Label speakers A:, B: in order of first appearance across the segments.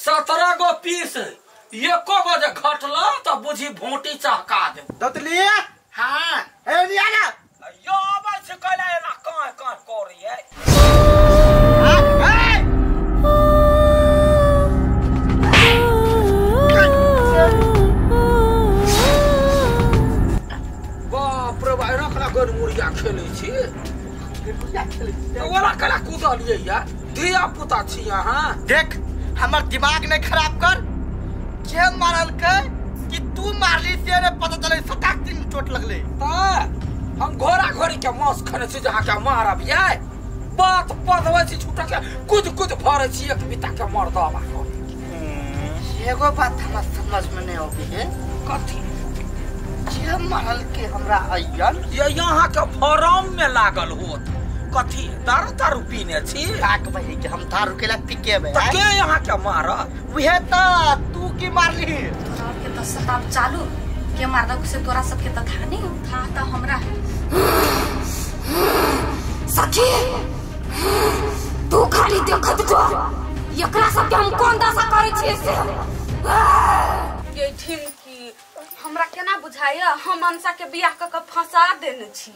A: 17 गो piece एको गो जे घटला तो बुझी भोंटी चहका दे
B: दतली हां ए लिया ना
A: यो बस कहला ना कान कान कोरी है बाप रे भाई रखला गोर मुड़िया खेलै छी ओला कला कूदलिए या धिया पुता छी अहाँ
B: देख हमर दिमाग नहीं खराब कर के मारल के कि तू मारली से ने पता चले सटाक दिन चोट लगले
A: हम घोड़ा घोड़ी के मांस खाने छी जहाँ के मारब ये बात पदवे छी छुटा के कूद कूद भरे छी एक बिता के मार दबा
B: एगो बात हमरा समझ में नहीं आबे है
A: कथी
B: के मारल के हमरा अयन
A: ये यहाँ के फार्म में लागल होत कथी दारू पीने छी
B: काक भाई के हम दारू के लग पीके बे
A: त के यहाँ के मार
B: उहे त तू की मारली
C: तोरा के त सताब चालू के मारदा से तोरा सब के त था नहीं था त हमरा सखी तू खाली देखत जो एकरा सब के हम कोन दशा करे छी से ये ठिनकी हमरा केना बुझाय हम अंसा के बियाह क के फंसा देने छी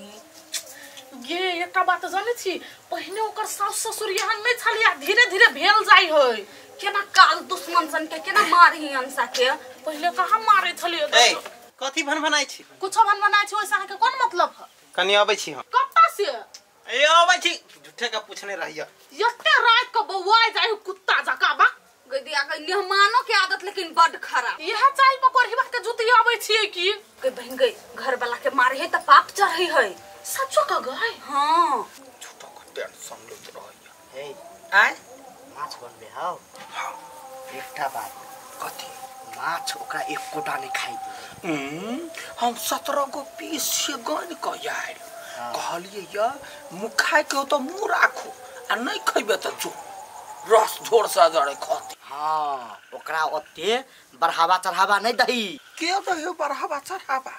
D: ये एकटा बात जाने छी पहिने ओकर सास ससुर यहाँ नहीं छलिया धीरे धीरे भेल जाई होय केना काल दुश्मन सन के केना मारी अंसा के पहिले कहां मारे छलियो
E: ए कथि भनभनाई छी
D: कुछ भनभनाई छी ओइसा के कोन मतलब है
E: कनी आबै छी हम
D: कत्ता से
E: ए आबै छी झूठे का पूछने रहिया
D: एते रात के बौआई जाई कुत्ता जका बा
C: गदिया के मेहमानों के आदत लेकिन बड़ खराब
D: यह चाल में कोरहिबा के जुती आबै छी की
C: के बहन गई घर वाला के मारे है त पाप चढ़ई है
D: सचो का गए
C: हां
A: छोटो का टेंशन लेत रहइया
B: ए
A: आय
B: माछ बनबे हां एकटा बात
A: कथी
B: माछ ओकरा एक कोटा नहीं खाई
A: हम 17 गो पीस से गन क यार कहलिए या मुखाय के तो मुंह राखो आ नहीं खइबे त जो रस झोर से जड़े खाती
B: हां ओकरा ओते बढ़ावा चढ़ावा नहीं दही
A: के दही बढ़ावा चढ़ावा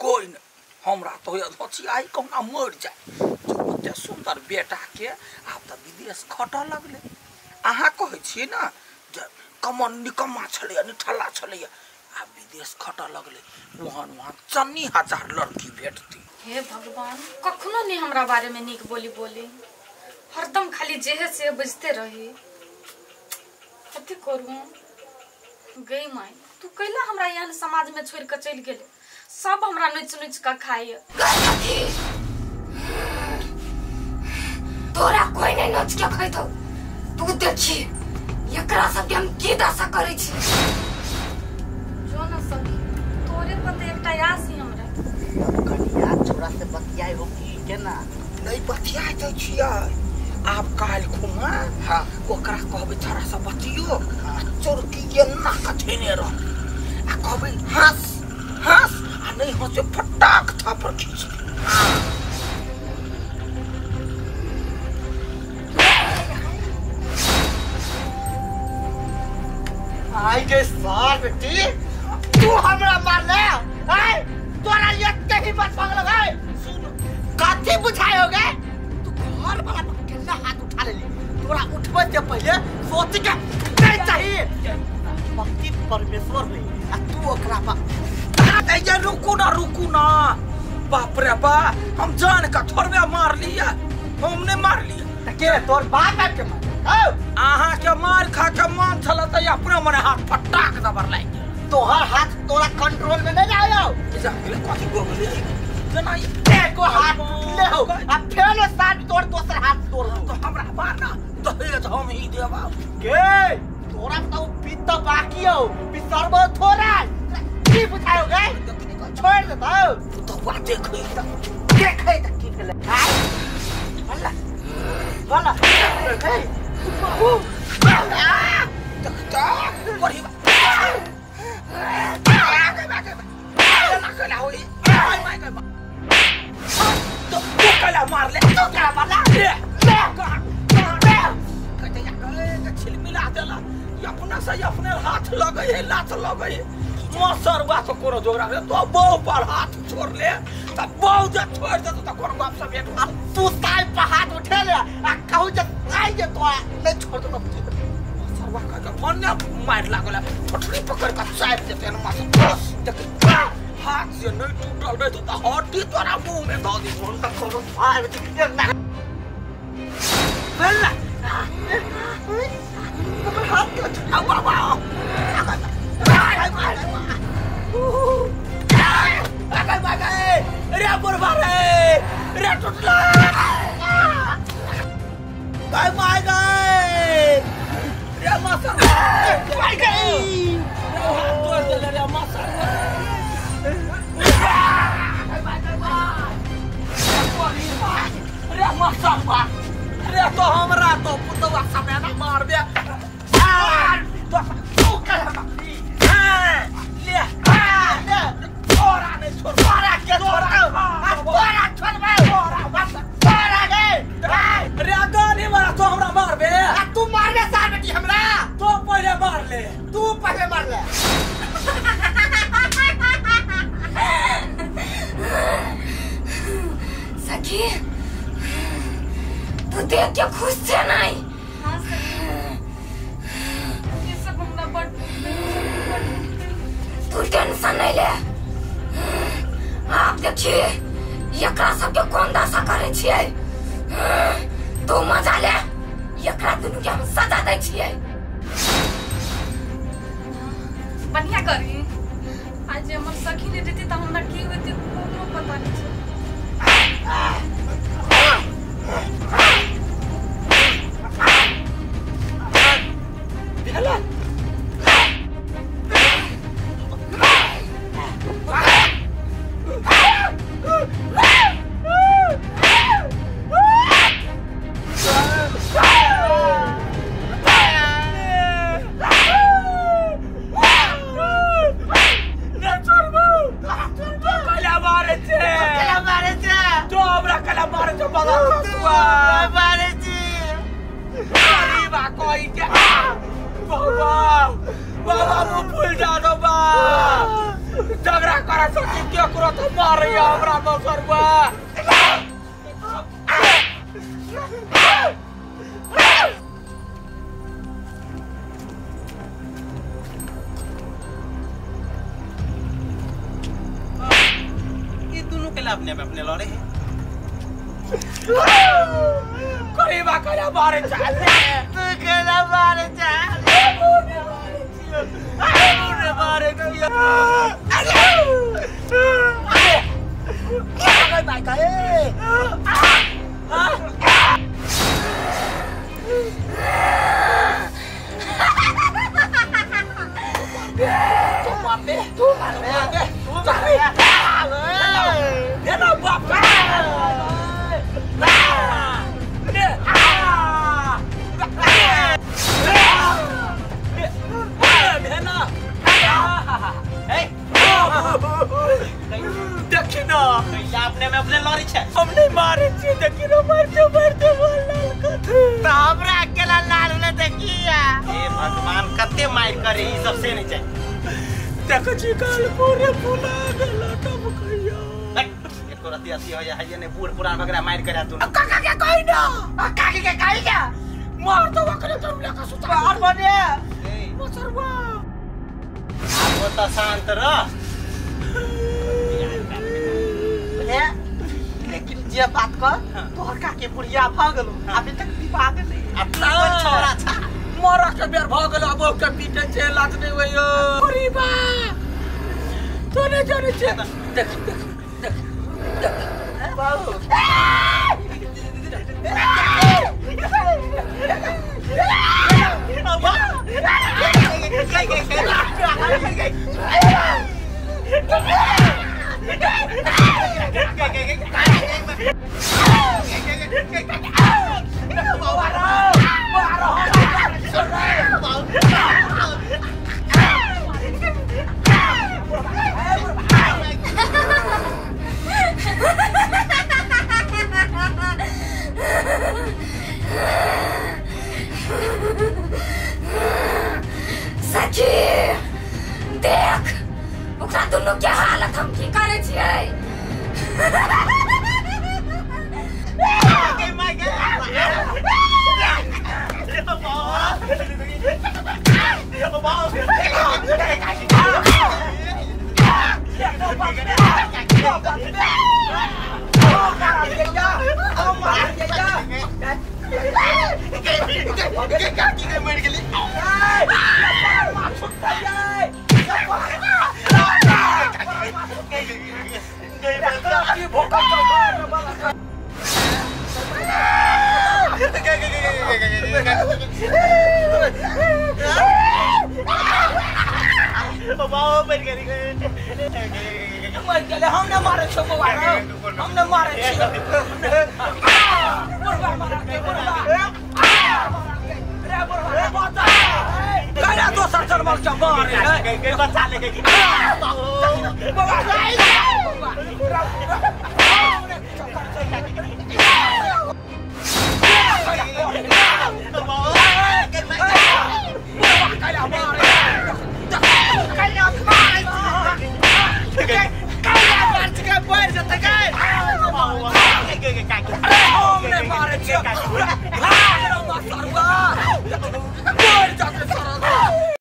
A: कोई नहीं हमरा तो धोची आई कौना मर जाए जो ओते सुंदर बेटा के आप त विदेश खट लगले आहा कहै छी ना जे कमन निकम्मा छले नि ठल्ला छले आ विदेश खट लगले वहां चन्नी हजार लड़की भेटती
C: हे भगवान कखनो नहीं हमरा बारे में नीक बोली हरदम खाली जेहे से बजते रही कथी करू गई माई तू कैला हमरा यहाँ समाज में छोड़ के चल गेले सब हमरा नोच नोच का खाए तोरा कोई नहीं नोच के खाई दो तू देखी एकरा सब हम की दशा करे छी जो न सकी तोरे पते एकटा यासी हमरा
B: कनिया छोरा से बतियाई हो की केना
A: नहीं बतिया दे छिया आप काल खुमा हां ओकरा कहबे थोड़ा सा बतियो चोरकी के नाक थेने रह आ कहबे हंस हंस आ नहीं हंसे फटाक थापर खींच
B: आई के सार बेटी तू हमरा मारले हाय तोरा एते ही मत पगल गए सुन काठी बुझायोगे तू घर वाला पर केना हाथ उठा लेली तोरा उठबे से पहले सोच के नहीं चाहिए भक्ति परमेश्वर में आ तू ओकरा पर
A: ए ये रुकू ना बाप रे बा हम जान का थोड़बे मार लिया हमने मार लिया
B: के तोर बाप के मार
A: आहा के मार खा के मान छला त अपने मने हाथ फटाक दबर लाग
B: तोहर हाथ तोरा कंट्रोल में नहीं आयो
A: जाके कथी बोले जना
B: एको हाथ ले हो अब फेर साथ तोड़ दोसर हाथ तोड़
A: तो हमरा बार ना दहेज हम ही देबा
B: के तोरा तो पीत बाकी हो बिसरबो थोड़ा की बुझायोगे छोड़ दे
A: तो बात देखै त
B: की भेले भला भला हे
A: देखता बड़ी मार ले तो क्या मारला छिलमिला देला अपना से अपने हाथ लगे है लात लगे मसर बात कोनो जोगरा तो बहु पर हाथ छोड़ ले तब बहु जे छोड़ दे तो कोनो बाप से भेट तू ताई पर हाथ उठे ले आ कहू जे ताई जे तो नहीं छोड़ दो मसर सरवा का अन्य मार लागल ठठरी पकड़ के चाप देते न मास देख हाथ से नहीं टूटल रहे तो हड्डी तोरा मुंह में धो दी फोन तक करो भाई ना बल्ला हाथ के छुड़ा बाबा रे बुरबा रे टूटला बाय बाय गए रे मासा बाय गए तो चल रे मासा रे मासा रे तो हमरा तो पुतवा समय ना मार दे तो कर ले छोरा ने छोड़ मारा के छोरा छोड़ मारा गे रे गानी मारा तो हमरा मार बे तू मार ले सार बेटी हमरा तो पहले मार ले तू पहले मार ले
C: सखी तू देख के खुश छे नहीं
D: हां सखी ये सब हमरा बड़
C: तू टेंशन नहीं ले आप देखिए एकरा सबके कोन दशा करे छियै तू मजा ले एकरा दुनू के हम सजा दै छियै
D: बढ़िया करी आज हमर सखी ने देती त हमरा की होती कोनो पता नहीं छै
A: भेला झगड़ा करा सकी क्या करो तो मार हमरा तो सरवा
E: ये दोनों के लाभ ने अपने लड़े हैं
A: करीबा कला मारे चाल तू कला मारे चाल मारे किया अरे भाई गए तू मार दे ये ना बाप देखिना
E: आपने में अपने लड़ी छे
A: हमने मारे छे देखिना मारते बोलल कथे
B: तो हमरा अकेला लाल ले देखिया
E: हे भगवान कते मार करे ई सब से नहीं चाहिए
A: देख जी काल पूरे फुला गला तब कहिया
E: एको रति अति हो या है ने बूढ़ पुरान वगैरह मार करे तू
A: काका के कहि ना
B: काकी के काई क्या
A: मार तो वकरे तुम लेका सुता
B: और बने
A: मसरवा
E: आप तो शांत रह
B: लेकिन जे बात कर तोहर काकी बुढ़िया भ गेलो अभी तक विवाह नहीं
E: अपना छोरा छा
A: मरा के बेर भ गेल अब के पीटे छे लात नहीं होयो अरे बा तोने जाने छे देख
B: बाबू
C: सखी देख ओकरा दुनू के हालत हम की करे छियै
A: हमने मारे छो हमने मारे दोसर चरमल बचा लेके हमने मारे